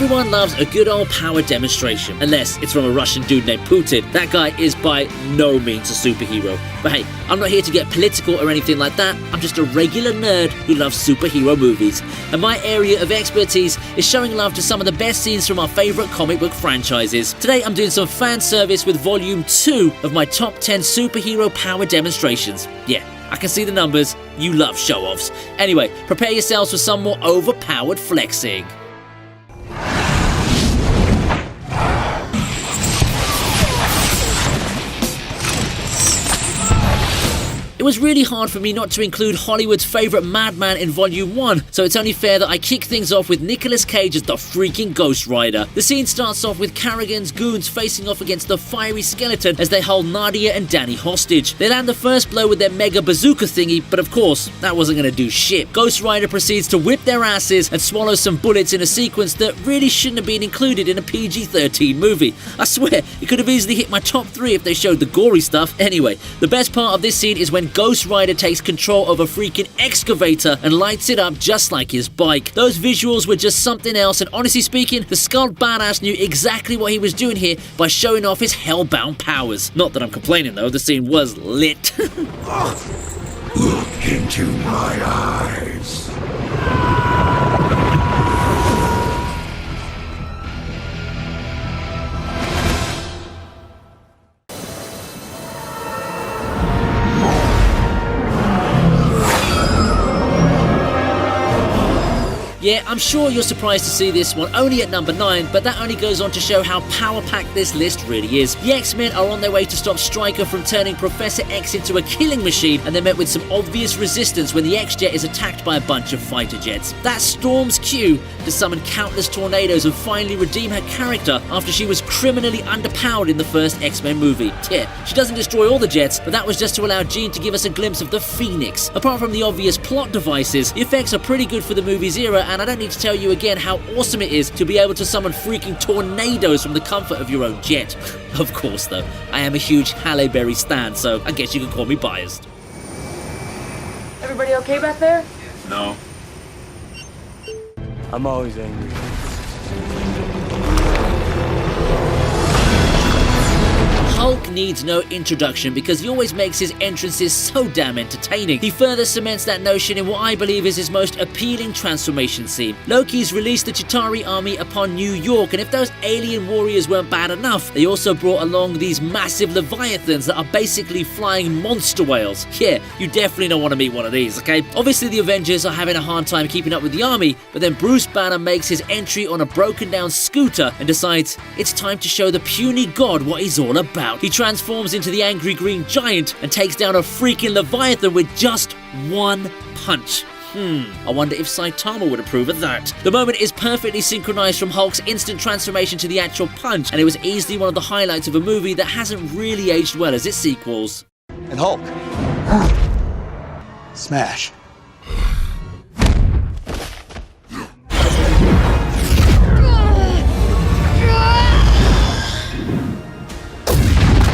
Everyone loves a good old power demonstration, unless it's from a Russian dude named Putin. That guy is by no means a superhero. But hey, I'm not here to get political or anything like that. I'm just a regular nerd who loves superhero movies. And my area of expertise is showing love to some of the best scenes from our favourite comic book franchises. Today I'm doing some fan service with volume 2 of my top 10 superhero power demonstrations. Yeah, I can see the numbers. You love show-offs. Anyway, prepare yourselves for some more overpowered flexing. It was really hard for me not to include Hollywood's favourite madman in Volume 1, so it's only fair that I kick things off with Nicolas Cage as the freaking Ghost Rider. The scene starts off with Carrigan's goons facing off against the fiery skeleton as they hold Nadia and Danny hostage. They land the first blow with their mega bazooka thingy, but of course, that wasn't going to do shit. Ghost Rider proceeds to whip their asses and swallow some bullets in a sequence that really shouldn't have been included in a PG-13 movie. I swear, it could have easily hit my top 3 if they showed the gory stuff. Anyway, the best part of this scene is when Ghost Rider takes control of a freaking excavator and lights it up just like his bike. Those visuals were just something else, and honestly speaking, the Skull Badass knew exactly what he was doing here by showing off his hellbound powers. Not that I'm complaining though, the scene was lit. Look into my eyes. Yeah, I'm sure you're surprised to see this one only at number 9, but that only goes on to show how power-packed this list really is. The X-Men are on their way to stop Stryker from turning Professor X into a killing machine, and they're met with some obvious resistance when the X-Jet is attacked by a bunch of fighter jets. That's Storm's cue to summon countless tornadoes and finally redeem her character after she was criminally underpowered in the first X-Men movie. Yeah, she doesn't destroy all the jets, but that was just to allow Jean to give us a glimpse of the Phoenix. Apart from the obvious plot devices, the effects are pretty good for the movie's era, and I don't need to tell you again how awesome it is to be able to summon freaking tornadoes from the comfort of your own jet. Of course though, I am a huge Halle Berry stan, so I guess you can call me biased. Everybody okay back there? No. I'm always angry. Hulk needs no introduction because he always makes his entrances so damn entertaining. He further cements that notion in what I believe is his most appealing transformation scene. Loki's released the Chitauri army upon New York, and if those alien warriors weren't bad enough, they also brought along these massive leviathans that are basically flying monster whales. Yeah, you definitely don't want to meet one of these, okay? Obviously the Avengers are having a hard time keeping up with the army, but then Bruce Banner makes his entry on a broken down scooter and decides it's time to show the puny god what he's all about. He transforms into the angry green giant and takes down a freaking Leviathan with just one punch. I wonder if Saitama would approve of that. The moment is perfectly synchronized from Hulk's instant transformation to the actual punch, and it was easily one of the highlights of a movie that hasn't really aged well as its sequels. And Hulk. Smash.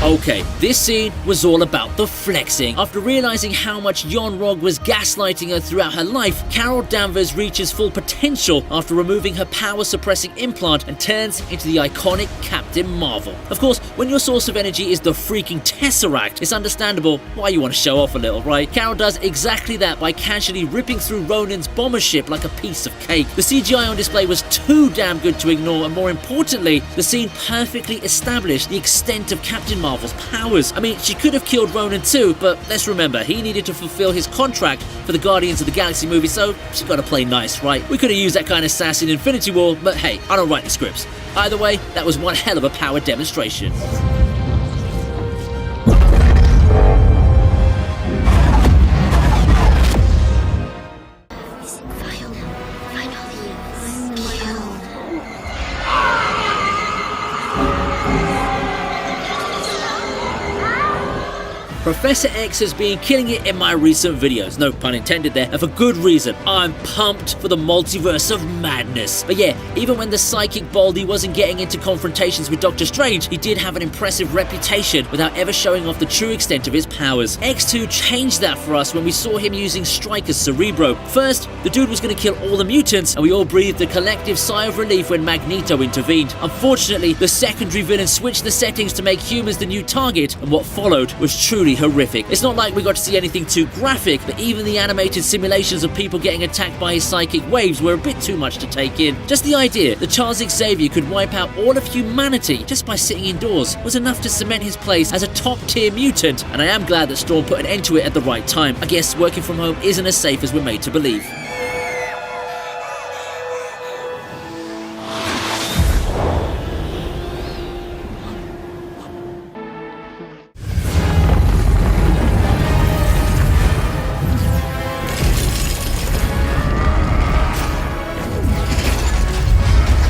Okay, this scene was all about the flexing. After realizing how much Yon-Rogg was gaslighting her throughout her life, Carol Danvers reaches full potential after removing her power-suppressing implant and turns into the iconic Captain Marvel. Of course, when your source of energy is the freaking Tesseract, it's understandable why you want to show off a little, right? Carol does exactly that by casually ripping through Ronan's bomber ship like a piece of cake. The CGI on display was too damn good to ignore, and more importantly, the scene perfectly established the extent of Captain Marvel's powers. I mean, she could have killed Ronan too, but let's remember, he needed to fulfill his contract for the Guardians of the Galaxy movie, so she gotta play nice, right? We could have used that kind of sass in Infinity War, but hey, I don't write the scripts. Either way, that was one hell of a power demonstration. Professor X has been killing it in my recent videos, no pun intended there, and for good reason. I'm pumped for the multiverse of madness. But yeah, even when the psychic Baldy wasn't getting into confrontations with Doctor Strange, he did have an impressive reputation without ever showing off the true extent of his powers. X2 changed that for us when we saw him using Stryker's Cerebro. First, the dude was going to kill all the mutants, and we all breathed a collective sigh of relief when Magneto intervened. Unfortunately, the secondary villain switched the settings to make humans the new target, and what followed was truly horrific. It's not like we got to see anything too graphic, but even the animated simulations of people getting attacked by his psychic waves were a bit too much to take in. Just the idea that Charles Xavier could wipe out all of humanity just by sitting indoors was enough to cement his place as a top-tier mutant, and I am glad that Storm put an end to it at the right time. I guess working from home isn't as safe as we're made to believe.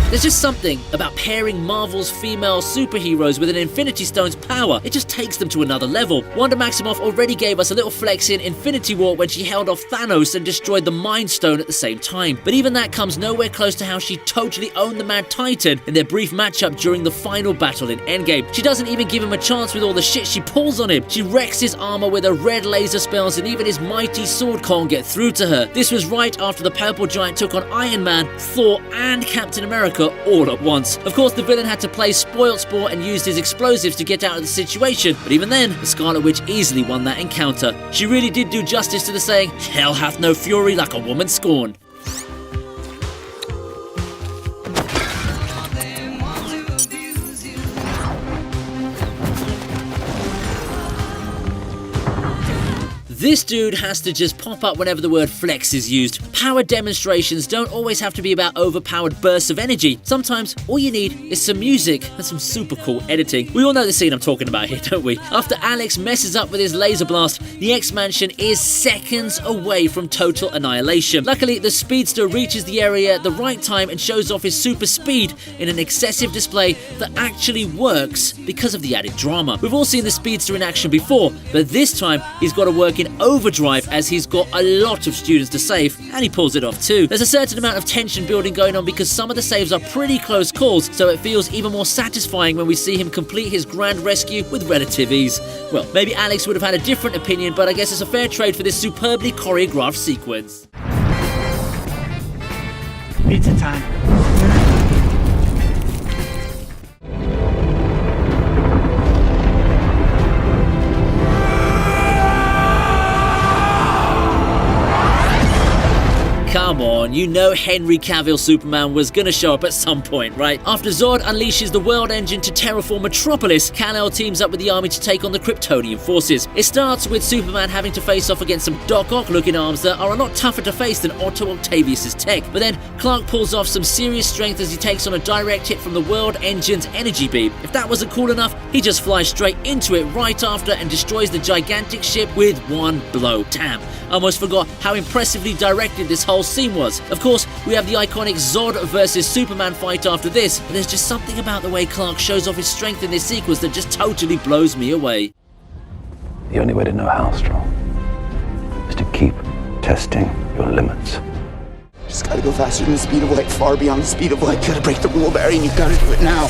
There's just something about pairing Marvel's female superheroes with an Infinity Stone's power. It just takes them to another level. Wanda Maximoff already gave us a little flex in Infinity War when she held off Thanos and destroyed the Mind Stone at the same time. But even that comes nowhere close to how she totally owned the Mad Titan in their brief matchup during the final battle in Endgame. She doesn't even give him a chance with all the shit she pulls on him. She wrecks his armor with her red laser spells, and even his mighty sword can't get through to her. This was right after the Purple Giant took on Iron Man, Thor, and Captain America all at once. Of course, the villain had to play spoilt sport and used his explosives to get out of the situation, but even then, the Scarlet Witch easily won that encounter. She really did do justice to the saying, "Hell hath no fury like a woman scorned." This dude has to just pop up whenever the word flex is used. Power demonstrations don't always have to be about overpowered bursts of energy. Sometimes all you need is some music and some super cool editing. We all know the scene I'm talking about here, don't we? After Alex messes up with his laser blast, the X-Mansion is seconds away from total annihilation. Luckily, the speedster reaches the area at the right time and shows off his super speed in an excessive display that actually works because of the added drama. We've all seen the speedster in action before, but this time he's got to work in overdrive as he's got a lot of students to save, and he pulls it off too. There's a certain amount of tension building going on because some of the saves are pretty close calls, so it feels even more satisfying when we see him complete his grand rescue with relative ease. Well, maybe Alex would have had a different opinion, but I guess it's a fair trade for this superbly choreographed sequence. Pizza time. Come on, you know Henry Cavill Superman was gonna show up at some point, right? After Zod unleashes the World Engine to terraform Metropolis, Kal-El teams up with the army to take on the Kryptonian forces. It starts with Superman having to face off against some Doc Ock-looking arms that are a lot tougher to face than Otto Octavius' tech. But then Clark pulls off some serious strength as he takes on a direct hit from the World Engine's energy beam. If that wasn't cool enough, he just flies straight into it right after and destroys the gigantic ship with one blow. Damn, I almost forgot how impressively directed this whole scene was. Of course, we have the iconic Zod versus Superman fight after this, but there's just something about the way Clark shows off his strength in this sequence that just totally blows me away. The only way to know how strong is to keep testing your limits. Just gotta go faster than the speed of light, far beyond the speed of light. You gotta break the rule, Barry, and you gotta do it now.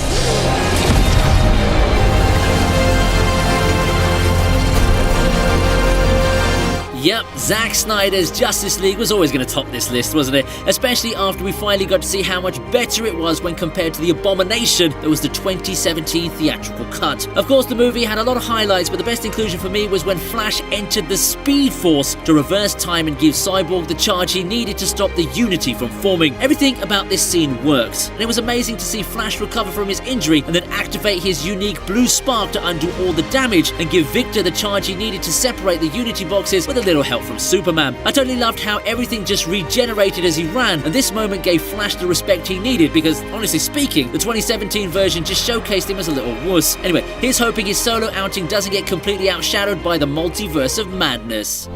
Yep, Zack Snyder's Justice League was always going to top this list, wasn't it? Especially after we finally got to see how much better it was when compared to the abomination that was the 2017 theatrical cut. Of course, the movie had a lot of highlights, but the best inclusion for me was when Flash entered the Speed Force to reverse time and give Cyborg the charge he needed to stop the Unity from forming. Everything about this scene worked, and it was amazing to see Flash recover from his injury and then activate his unique blue spark to undo all the damage and give Victor the charge he needed to separate the Unity boxes with a little help from Superman. I totally loved how everything just regenerated as he ran, and this moment gave Flash the respect he needed because, honestly speaking, the 2017 version just showcased him as a little wuss. Anyway, here's hoping his solo outing doesn't get completely outshadowed by the multiverse of madness.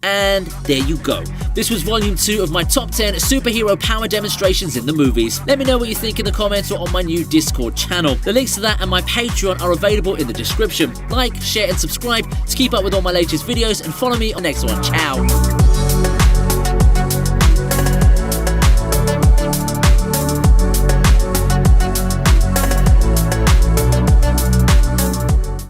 And And there you go. This was volume 2 of my top 10 superhero power demonstrations in the movies. Let me know what you think in the comments or on my new Discord channel. The links to that and my Patreon are available in the description. Like, share and subscribe to keep up with all my latest videos, and follow me on the next one. Ciao!